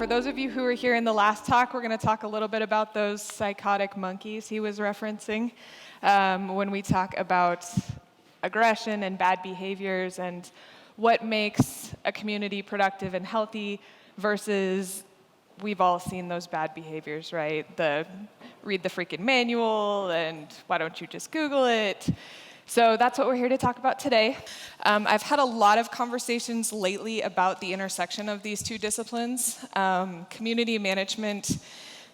For those of you who were here in the last talk, we're going to talk a little bit about those psychotic monkeys he was referencing when we talk about aggression and bad behaviors and what makes a community productive and healthy versus we've all seen those bad behaviors, right? Read the freaking manual and why don't you just Google it? So that's what we're here to talk about today. I've had a lot of conversations lately about the intersection of these two disciplines. Community management,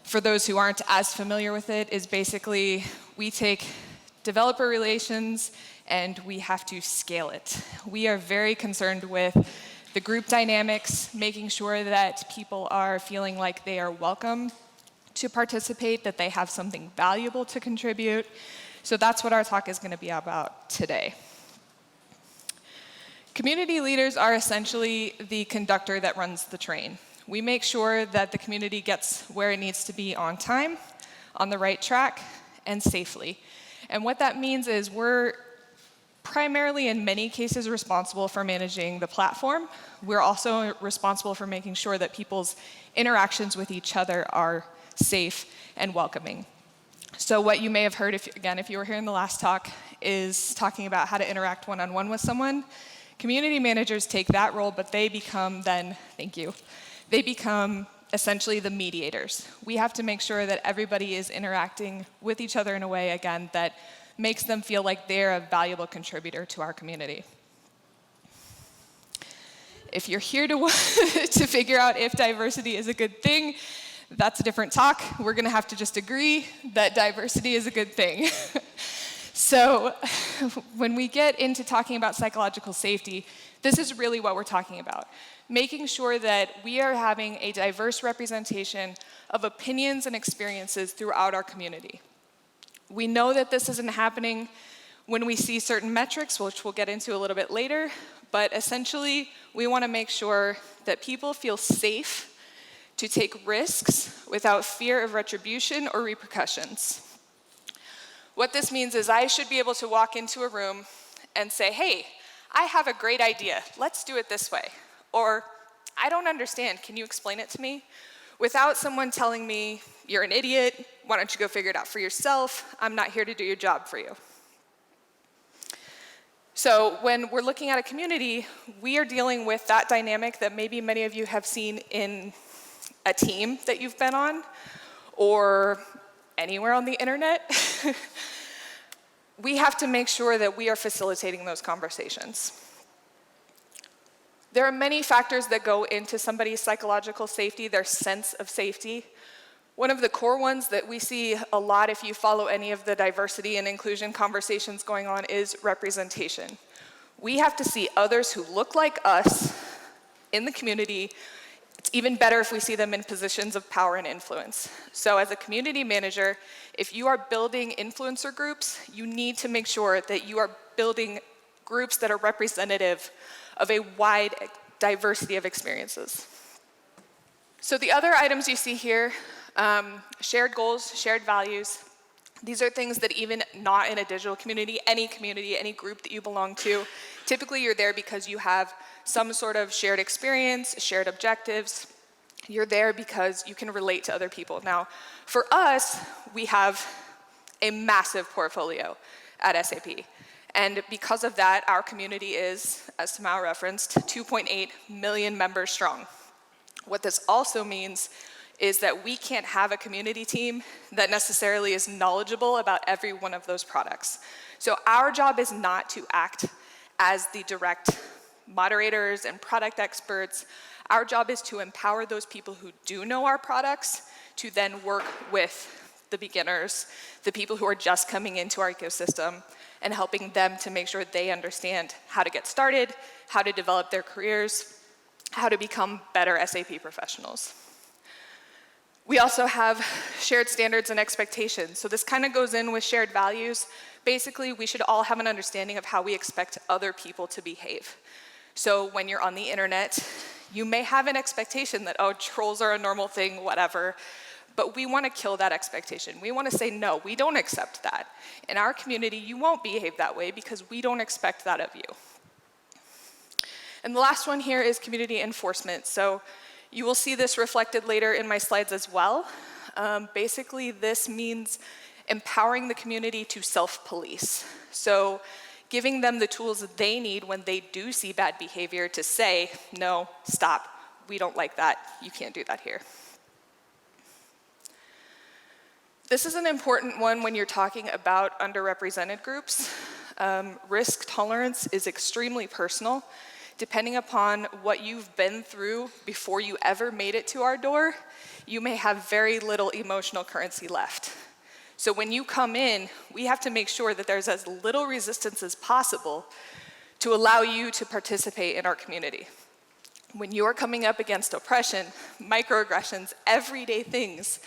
for those who aren't as familiar with it, is basically we take developer relations and we have to scale it. We are very concerned with the group dynamics, making sure that people are feeling like they are welcome to participate, that they have something valuable to contribute. So that's what our talk is going to be about today. Community leaders are essentially the conductor that runs the train. We make sure that the community gets where it needs to be on time, on the right track, and safely. And what that means is we're primarily, in many cases, responsible for managing the platform. We're also responsible for making sure that people's interactions with each other are safe and welcoming. So what you may have heard, if you were here in the last talk, is talking about how to interact one-on-one with someone. Community managers take that role, but they become they become essentially the mediators. We have to make sure that everybody is interacting with each other in a way, again, that makes them feel like they're a valuable contributor to our community. If you're here to figure out if diversity is a good thing, that's a different talk. We're going to have to just agree that diversity is a good thing. So when we get into talking about psychological safety, this is really what we're talking about. Making sure that we are having a diverse representation of opinions and experiences throughout our community. We know that this isn't happening when we see certain metrics, which we'll get into a little bit later, but essentially we want to make sure that people feel safe to take risks without fear of retribution or repercussions. What this means is I should be able to walk into a room and say, hey, I have a great idea, let's do it this way. Or, I don't understand, can you explain it to me? Without someone telling me, you're an idiot, why don't you go figure it out for yourself, I'm not here to do your job for you. So when we're looking at a community, we are dealing with that dynamic that maybe many of you have seen in a team that you've been on, or anywhere on the internet. We have to make sure that we are facilitating those conversations. There are many factors that go into somebody's psychological safety, their sense of safety. One of the core ones that we see a lot if you follow any of the diversity and inclusion conversations going on is representation. We have to see others who look like us in the community. It's even better if we see them in positions of power and influence. So as a community manager, if you are building influencer groups, you need to make sure that you are building groups that are representative of a wide diversity of experiences. So the other items you see here, shared goals, shared values, these are things that even not in a digital community, any group that you belong to, typically you're there because you have some sort of shared experience, shared objectives. You're there because you can relate to other people. Now, for us, we have a massive portfolio at SAP. And because of that, our community is, as Tamara referenced, 2.8 million members strong. What this also means is that we can't have a community team that necessarily is knowledgeable about every one of those products. So our job is not to act as the direct moderators and product experts. Our job is to empower those people who do know our products to then work with the beginners, the people who are just coming into our ecosystem, and helping them to make sure they understand how to get started, how to develop their careers, how to become better SAP professionals. We also have shared standards and expectations. So this kind of goes in with shared values. Basically, we should all have an understanding of how we expect other people to behave. So when you're on the internet, you may have an expectation that, oh, trolls are a normal thing, whatever. But we want to kill that expectation. We want to say, no, we don't accept that. In our community, you won't behave that way because we don't expect that of you. And the last one here is community enforcement. So You will see this reflected later in my slides as well. Basically, this means empowering the community to self-police. So giving them the tools that they need when they do see bad behavior to say, no, stop, we don't like that, you can't do that here. This is an important one when you're talking about underrepresented groups. Risk tolerance is extremely personal. Depending upon what you've been through before you ever made it to our door, you may have very little emotional currency left. So when you come in, we have to make sure that there's as little resistance as possible to allow you to participate in our community. When you're coming up against oppression, microaggressions, everyday things,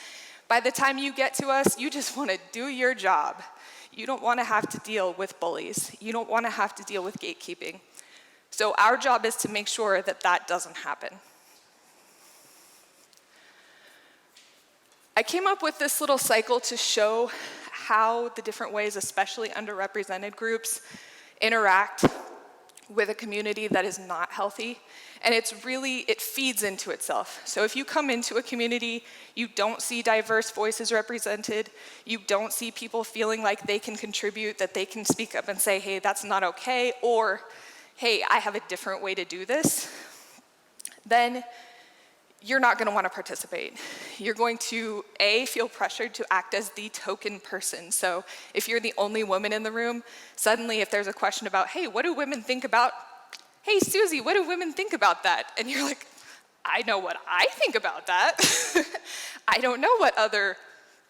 by the time you get to us, you just want to do your job. You don't want to have to deal with bullies. You don't want to have to deal with gatekeeping. So our job is to make sure that that doesn't happen. I came up with this little cycle to show how the different ways, especially underrepresented groups, interact with a community that is not healthy. And it feeds into itself. So if you come into a community, you don't see diverse voices represented, you don't see people feeling like they can contribute, that they can speak up and say, hey, that's not okay, or, hey, I have a different way to do this, then you're not gonna wanna participate. You're going to, A, feel pressured to act as the token person. So if you're the only woman in the room, suddenly if there's a question about, hey, what do women think about, hey, Susie, what do women think about that? And you're like, I know what I think about that. I don't know what other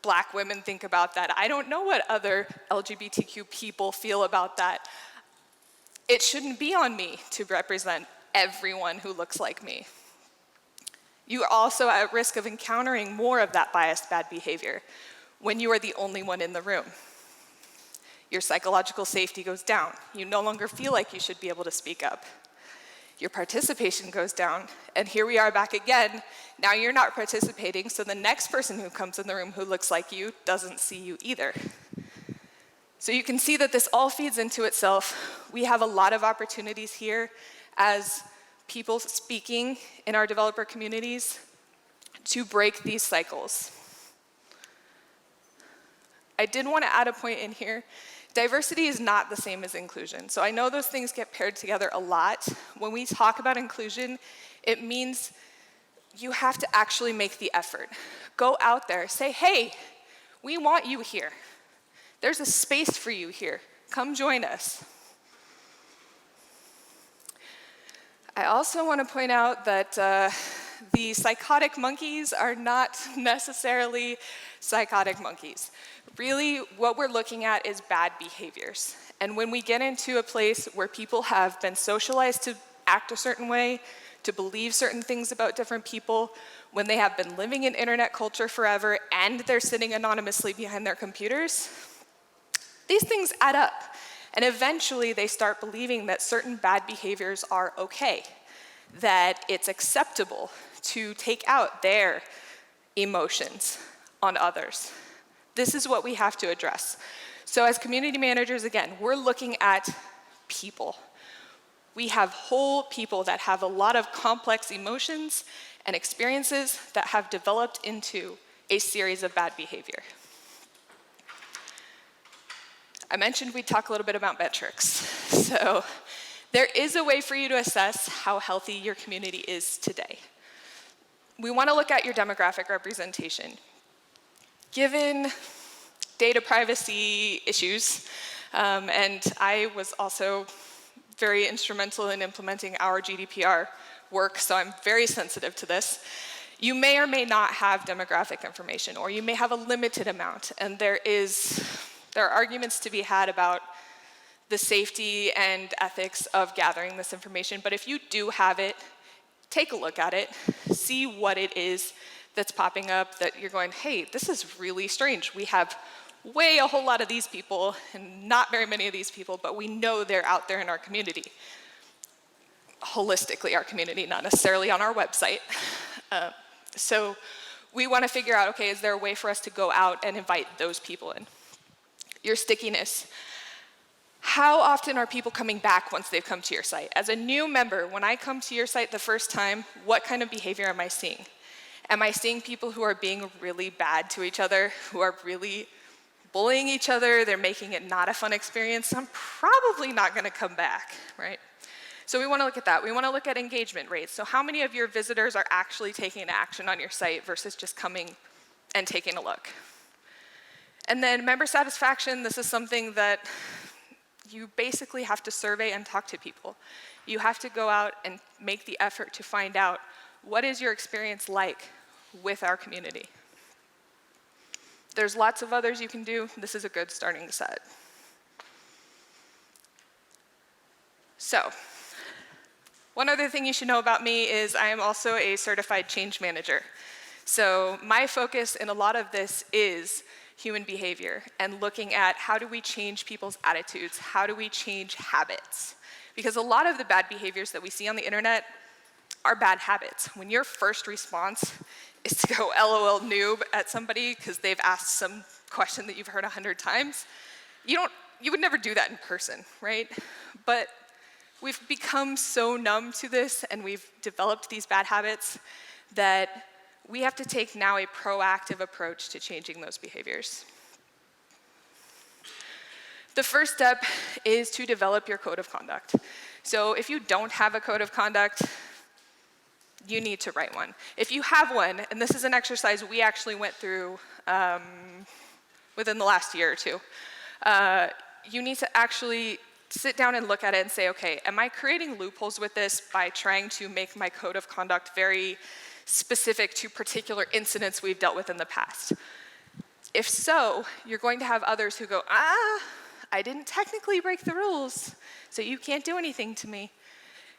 Black women think about that. I don't know what other LGBTQ people feel about that. It shouldn't be on me to represent everyone who looks like me. You are also at risk of encountering more of that biased bad behavior when you are the only one in the room. Your psychological safety goes down. You no longer feel like you should be able to speak up. Your participation goes down, and here we are back again. Now you're not participating, so the next person who comes in the room who looks like you doesn't see you either. So you can see that this all feeds into itself. We have a lot of opportunities here as people speaking in our developer communities to break these cycles. I did want to add a point in here. Diversity is not the same as inclusion. So I know those things get paired together a lot. When we talk about inclusion, it means you have to actually make the effort. Go out there, say, hey, we want you here. There's a space for you here. Come join us. I also want to point out that the psychotic monkeys are not necessarily psychotic monkeys. Really, what we're looking at is bad behaviors. And when we get into a place where people have been socialized to act a certain way, to believe certain things about different people, when they have been living in internet culture forever and they're sitting anonymously behind their computers, these things add up. And eventually they start believing that certain bad behaviors are okay, that it's acceptable to take out their emotions on others. This is what we have to address. So as community managers, again, we're looking at people. We have whole people that have a lot of complex emotions and experiences that have developed into a series of bad behavior. I mentioned we'd talk a little bit about metrics. So there is a way for you to assess how healthy your community is today. We want to look at your demographic representation. Given data privacy issues, and I was also very instrumental in implementing our GDPR work, so I'm very sensitive to this. You may or may not have demographic information, or you may have a limited amount, and there are arguments to be had about the safety and ethics of gathering this information, but if you do have it, take a look at it, see what it is that's popping up that you're going, hey, this is really strange. We have a whole lot of these people and not very many of these people, but we know they're out there in our community. Holistically, our community, not necessarily on our website. So we want to figure out, okay, is there a way for us to go out and invite those people in? Your stickiness. How often are people coming back once they've come to your site? As a new member, when I come to your site the first time, what kind of behavior am I seeing? Am I seeing people who are being really bad to each other, who are really bullying each other, they're making it not a fun experience? I'm probably not gonna come back, right? So we wanna look at that. We wanna look at engagement rates. So how many of your visitors are actually taking action on your site versus just coming and taking a look? And then member satisfaction, this is something that you basically have to survey and talk to people. You have to go out and make the effort to find out what is your experience like with our community. There's lots of others you can do. This is a good starting set. So, one other thing you should know about me is I am also a certified change manager. So my focus in a lot of this is human behavior and looking at how do we change people's attitudes, how do we change habits? Because a lot of the bad behaviors that we see on the internet are bad habits. When your first response is to go LOL noob at somebody because they've asked some question that you've heard 100 times, you would never do that in person, right? But we've become so numb to this and we've developed these bad habits that we have to take now a proactive approach to changing those behaviors. The first step is to develop your code of conduct. So if you don't have a code of conduct, you need to write one. If you have one, and this is an exercise we actually went through within the last year or two, you need to actually sit down and look at it and say, okay, am I creating loopholes with this by trying to make my code of conduct very specific to particular incidents we've dealt with in the past? If so, you're going to have others who go, I didn't technically break the rules, so you can't do anything to me.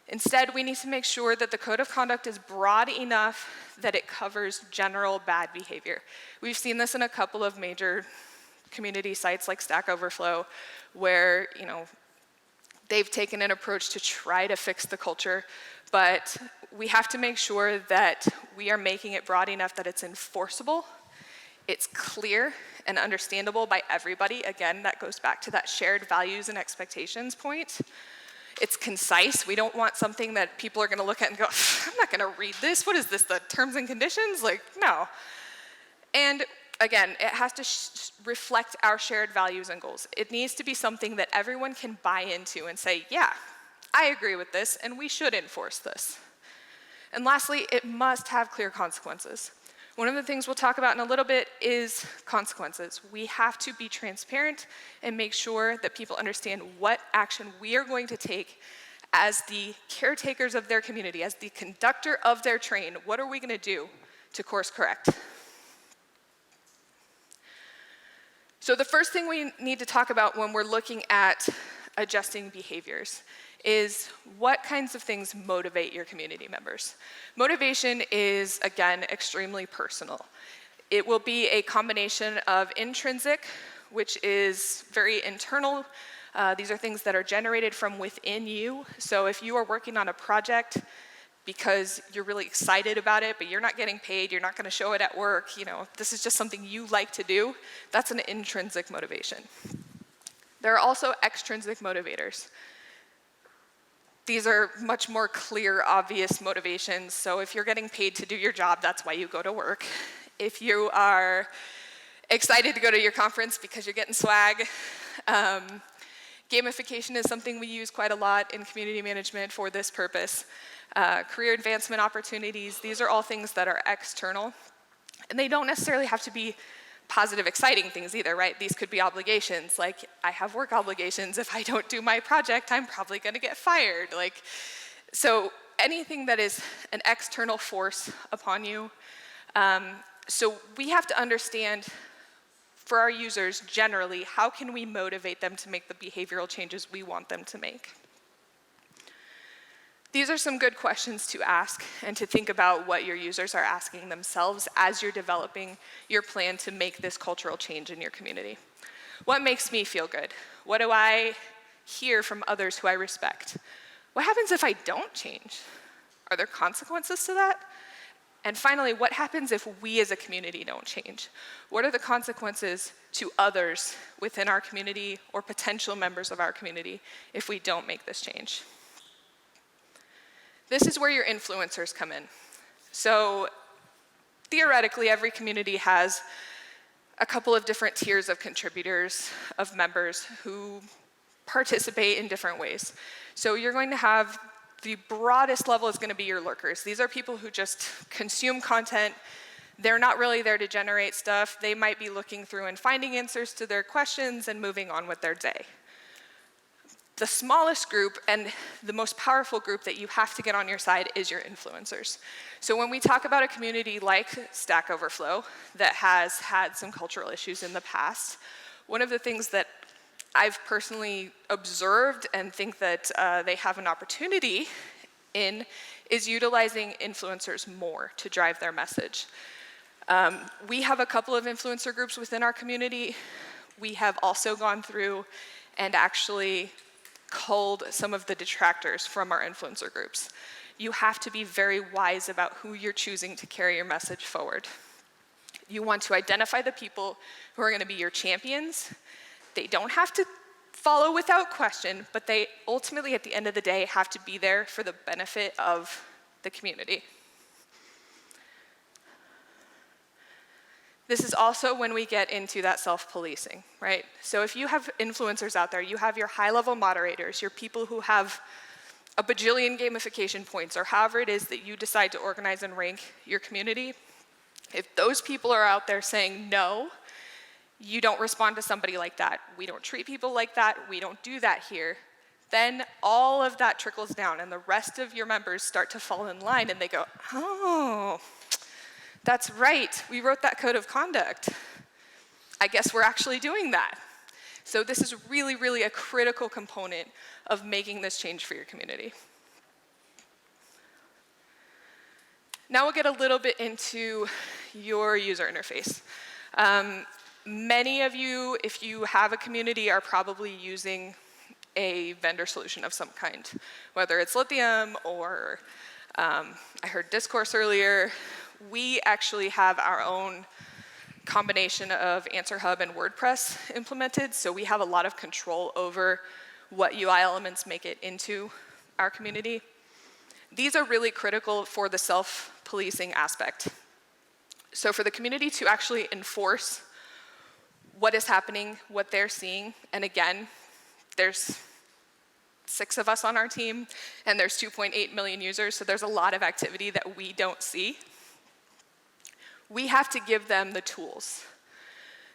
Instead, we need to make sure that the code of conduct is broad enough that it covers general bad behavior. We've seen this in a couple of major community sites like Stack Overflow, where they've taken an approach to try to fix the culture, but we have to make sure that we are making it broad enough that it's enforceable, it's clear and understandable by everybody. Again, that goes back to that shared values and expectations point. It's concise. We don't want something that people are gonna look at and go, I'm not gonna read this. What is this, the terms and conditions? Like, no. And again, it has to reflect our shared values and goals. It needs to be something that everyone can buy into and say, yeah, I agree with this, and we should enforce this. And lastly, it must have clear consequences. One of the things we'll talk about in a little bit is consequences. We have to be transparent and make sure that people understand what action we are going to take as the caretakers of their community, as the conductor of their train. What are we going to do to course correct? So the first thing we need to talk about when we're looking at adjusting behaviors is what kinds of things motivate your community members. Motivation is, again, extremely personal. It will be a combination of intrinsic, which is very internal. These are things that are generated from within you. So if you are working on a project because you're really excited about it, but you're not getting paid, you're not gonna show it at work, this is just something you like to do, that's an intrinsic motivation. There are also extrinsic motivators. These are much more clear, obvious motivations. So if you're getting paid to do your job, that's why you go to work. If you are excited to go to your conference because you're getting swag, gamification is something we use quite a lot in community management for this purpose. Career advancement opportunities, these are all things that are external. And they don't necessarily have to be positive, exciting things either, right? These could be obligations, like I have work obligations. If I don't do my project, I'm probably gonna get fired. So anything that is an external force upon you. So we have to understand for our users generally, how can we motivate them to make the behavioral changes we want them to make? These are some good questions to ask and to think about what your users are asking themselves as you're developing your plan to make this cultural change in your community. What makes me feel good? What do I hear from others who I respect? What happens if I don't change? Are there consequences to that? And finally, what happens if we as a community don't change? What are the consequences to others within our community or potential members of our community if we don't make this change? This is where your influencers come in. So theoretically, every community has a couple of different tiers of contributors, of members who participate in different ways. So you're going to have the broadest level is going to be your lurkers. These are people who just consume content. They're not really there to generate stuff. They might be looking through and finding answers to their questions and moving on with their day. The smallest group and the most powerful group that you have to get on your side is your influencers. So when we talk about a community like Stack Overflow that has had some cultural issues in the past, one of the things that I've personally observed and think that they have an opportunity in is utilizing influencers more to drive their message. We have a couple of influencer groups within our community. We have also gone through and actually culled some of the detractors from our influencer groups. You have to be very wise about who you're choosing to carry your message forward. You want to identify the people who are going to be your champions. They don't have to follow without question, but they ultimately, at the end of the day, have to be there for the benefit of the community. This is also when we get into that self-policing, right? So if you have influencers out there, you have your high-level moderators, your people who have a bajillion gamification points, or however it is that you decide to organize and rank your community. If those people are out there saying no, you don't respond to somebody like that, we don't treat people like that, we don't do that here, then all of that trickles down and the rest of your members start to fall in line and they go, oh, that's right, we wrote that code of conduct. I guess we're actually doing that. So this is really, really a critical component of making this change for your community. Now we'll get a little bit into your user interface. Many of you, if you have a community, are probably using a vendor solution of some kind, whether it's Lithium or I heard Discourse earlier. We actually have our own combination of Answer Hub and WordPress implemented, so we have a lot of control over what UI elements make it into our community. These are really critical for the self-policing aspect. So for the community to actually enforce what is happening, what they're seeing, and again, there's 6 of us on our team, and there's 2.8 million users, so there's a lot of activity that we don't see. We have to give them the tools.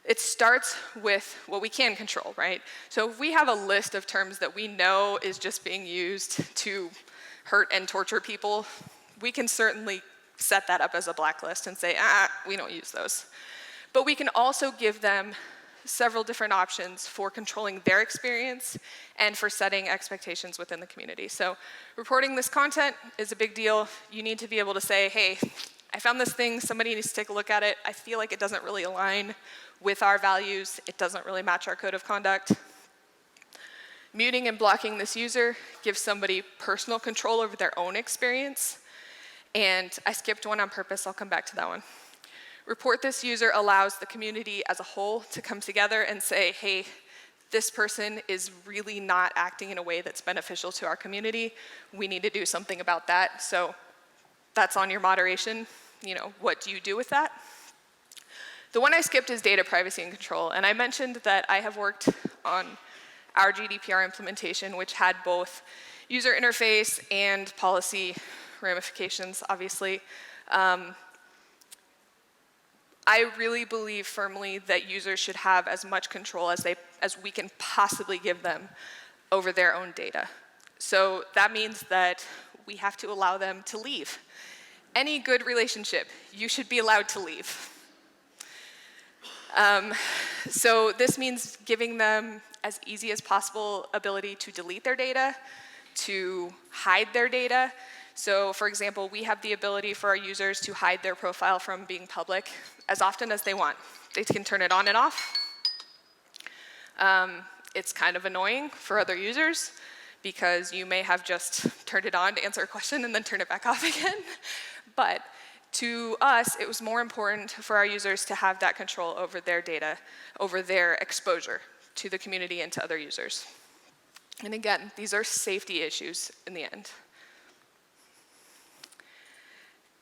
It starts with what we can control, right? So if we have a list of terms that we know is just being used to hurt and torture people, we can certainly set that up as a blacklist and say, we don't use those. But we can also give them several different options for controlling their experience and for setting expectations within the community. So reporting this content is a big deal. You need to be able to say, hey, I found this thing, somebody needs to take a look at it. I feel like it doesn't really align with our values. It doesn't really match our code of conduct. Muting and blocking this user gives somebody personal control over their own experience. And I skipped one on purpose, I'll come back to that one. Report this user allows the community as a whole to come together and say, hey, this person is really not acting in a way that's beneficial to our community. We need to do something about that. So that's on your moderation. You know, what do you do with that? The one I skipped is data privacy and control. And I mentioned that I have worked on our GDPR implementation, which had both user interface and policy ramifications, obviously. I really believe firmly that users should have as much control as we can possibly give them over their own data. So that means that we have to allow them to leave. Any good relationship, you should be allowed to leave. So this means giving them as easy as possible ability to delete their data, to hide their data. So for example, we have the ability for our users to hide their profile from being public as often as they want. They can turn it on and off. It's kind of annoying for other users because you may have just turned it on to answer a question and then turn it back off again. But To us, it was more important for our users to have that control over their data, over their exposure to the community and to other users. And again, these are safety issues in the end.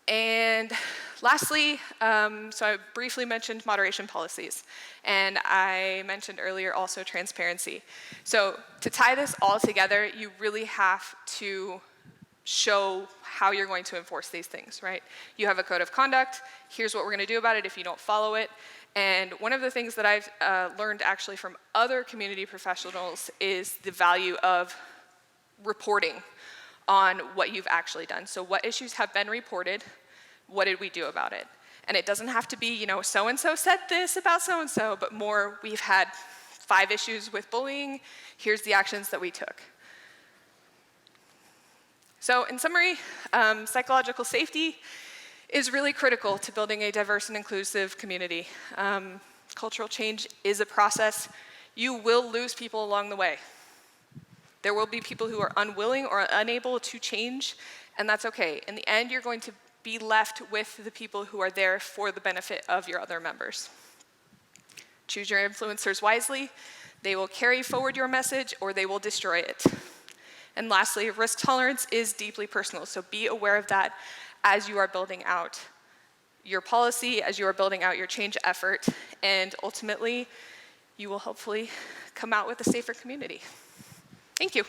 And lastly, so I briefly mentioned moderation policies, and I mentioned earlier also transparency. So to tie this all together, you really have to show how you're going to enforce these things, right? You have a code of conduct, here's what we're gonna do about it if you don't follow it. And one of the things that I've learned actually from other community professionals is the value of reporting on what you've actually done. So what issues have been reported, what did we do about it? And it doesn't have to be, you know, so-and-so said this about so-and-so, but more, we've had 5 issues with bullying, here's the actions that we took. So in summary, psychological safety is really critical to building a diverse and inclusive community. Cultural change is a process. You will lose people along the way. There will be people who are unwilling or unable to change, and that's okay. In the end, you're going to be left with the people who are there for the benefit of your other members. Choose your influencers wisely. They will carry forward your message or they will destroy it. And lastly, risk tolerance is deeply personal, so be aware of that as you are building out your policy, as you are building out your change effort, and ultimately, you will hopefully come out with a safer community. Thank you.